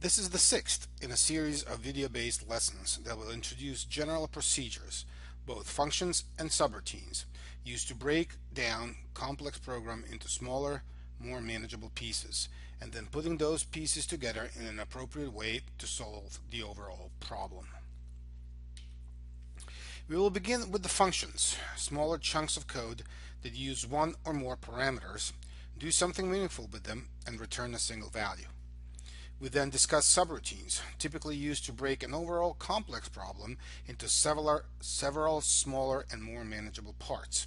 This is the sixth in a series of video-based lessons that will introduce general procedures, both functions and subroutines, used to break down complex program into smaller, more manageable pieces, and then putting those pieces together in an appropriate way to solve the overall problem. We will begin with the functions, smaller chunks of code that use one or more parameters, do something meaningful with them, and return a single value. We then discuss subroutines, typically used to break an overall complex problem into several smaller and more manageable parts.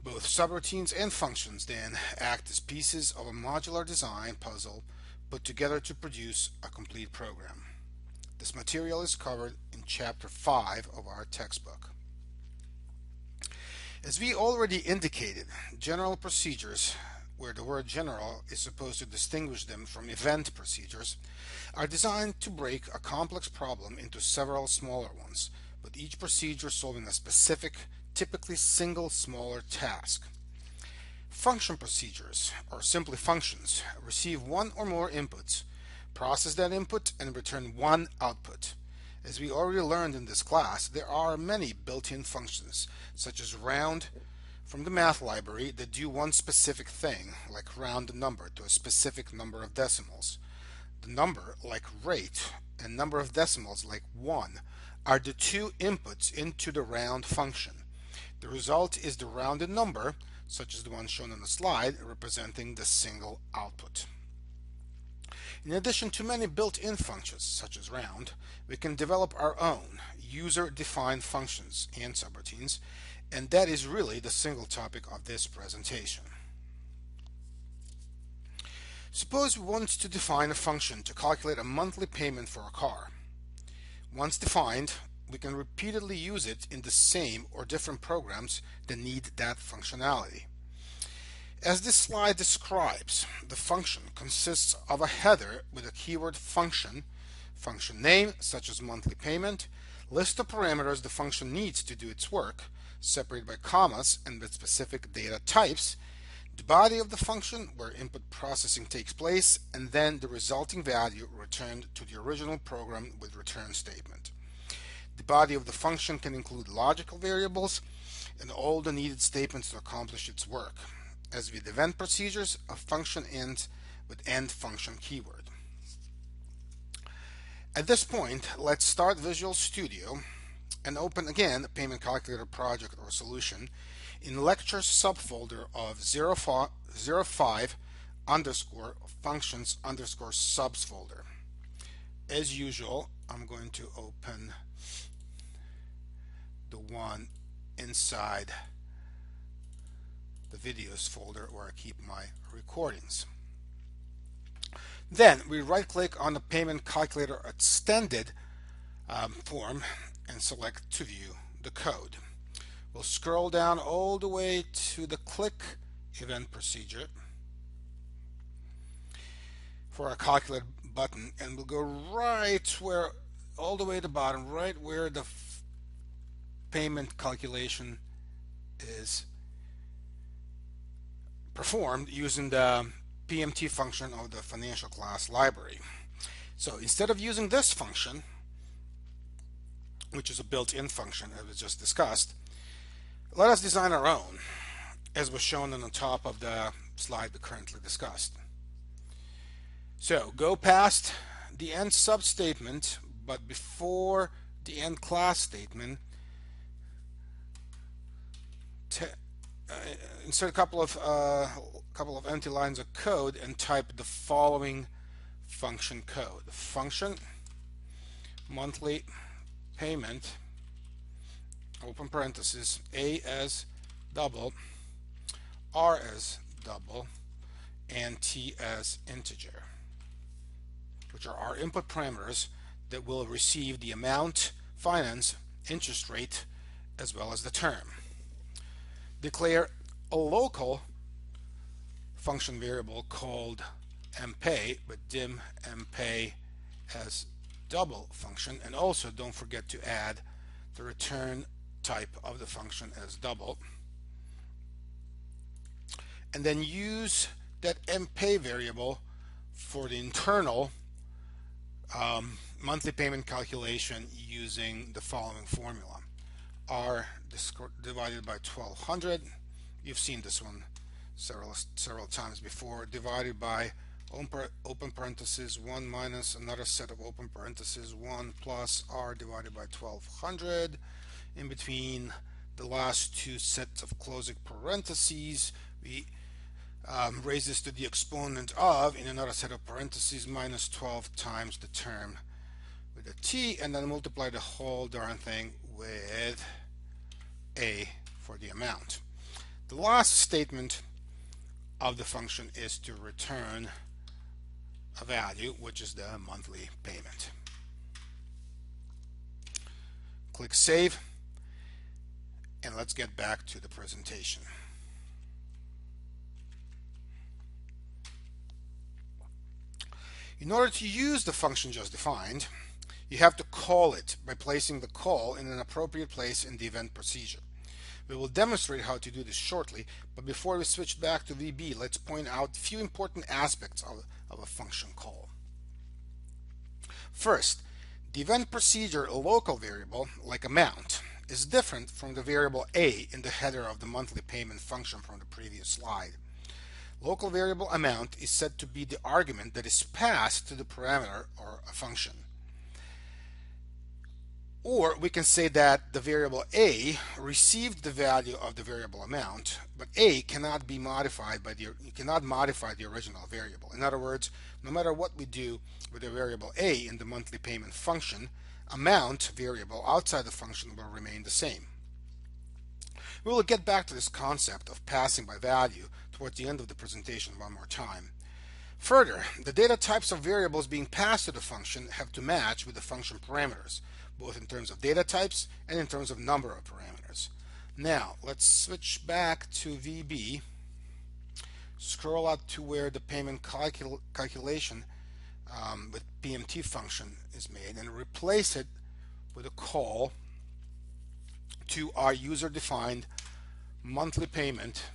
Both subroutines and functions then act as pieces of a modular design puzzle put together to produce a complete program. This material is covered in Chapter 5 of our textbook. As we already indicated, general procedures, where the word general is supposed to distinguish them from event procedures, are designed to break a complex problem into several smaller ones, with each procedure solving a specific, typically single smaller task. Function procedures, or simply functions, receive one or more inputs, process that input, and return one output. As we already learned in this class, there are many built-in functions, such as round, from the math library that do one specific thing, like round a number to a specific number of decimals. The number, like rate, and number of decimals, like 1, are the two inputs into the round function. The result is the rounded number, such as the one shown on the slide, representing the single output. In addition to many built-in functions, such as round, we can develop our own user-defined functions and subroutines, and that is really the single topic of this presentation. Suppose we want to define a function to calculate a monthly payment for a car. Once defined, we can repeatedly use it in the same or different programs that need that functionality. As this slide describes, the function consists of a header with a keyword function, function name such as monthly payment, list of parameters the function needs to do its work, separated by commas and with specific data types, the body of the function where input processing takes place, and then the resulting value returned to the original program with return statement. The body of the function can include logical variables and all the needed statements to accomplish its work. As with event procedures, a function ends with end function keyword. At this point, let's start Visual Studio and open again a payment calculator project or solution in lecture subfolder of 05 underscore functions underscore subs folder. As usual, I'm going to open the one inside the videos folder where I keep my recordings. Then we right click on the payment calculator extended form and select to view the code. We'll scroll down all the way to the click event procedure for our calculate button, and we'll go right where, all the way to the bottom, right where the payment calculation is performed using the PMT function of the financial class library. So instead of using this function, which is a built-in function as we just discussed, let us design our own, as was shown on the top of the slide we currently discussed. So go past the end sub statement, but before the end class statement, insert a couple of empty lines of code and type the following function code. Function monthly payment, open parenthesis, A as double, R as double, and T as integer, which are our input parameters that will receive the amount, finance, interest rate, as well as the term. Declare a local function variable called mpay, with dim mpay as double function, and also don't forget to add the return type of the function as double, and then use that mpay variable for the internal monthly payment calculation using the following formula. R divided by 1200, you've seen this one several times before, divided by open parentheses 1 minus another set of open parentheses 1 plus R divided by 1200. In between the last two sets of closing parentheses, we raise this to the exponent of, in another set of parentheses, minus 12 times the term with a t, and then multiply the whole darn thing with a for the amount. The last statement of the function is to return a value, which is the monthly payment. Click Save, and let's get back to the presentation. In order to use the function just defined, you have to call it by placing the call in an appropriate place in the event procedure. We will demonstrate how to do this shortly, but before we switch back to VB, let's point out a few important aspects of a function call. First, the event procedure local variable, like amount, is different from the variable a in the header of the monthly payment function from the previous slide. Local variable amount is said to be the argument that is passed to the parameter or a function. Or we can say that the variable a received the value of the variable amount, but a cannot be modified by you cannot modify the original variable. In other words, no matter what we do with the variable a in the monthly payment function, amount variable outside the function will remain the same. We will get back to this concept of passing by value towards the end of the presentation one more time. Further, the data types of variables being passed to the function have to match with the function parameters, both in terms of data types and in terms of number of parameters. Now, let's switch back to VB, scroll up to where the payment calculation with PMT function is made, and replace it with a call to our user-defined monthly payment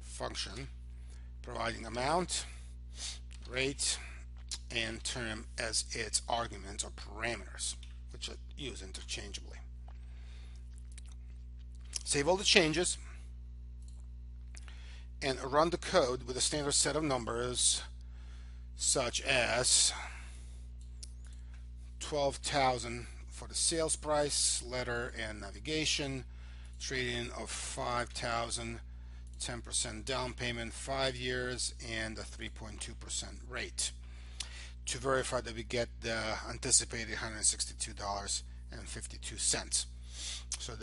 function, providing amount, rate, and term as its arguments or parameters, which are used interchangeably. Save all the changes and run the code with a standard set of numbers such as 12,000 for the sales price, letter and navigation, trade-in of 5,000, 10% down payment, 5 years, and a 3.2% rate, to verify that we get the anticipated $162.52. So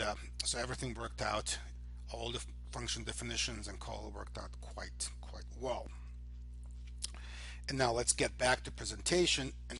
everything worked out. All the function definitions and call worked out quite well. And now let's get back to presentation and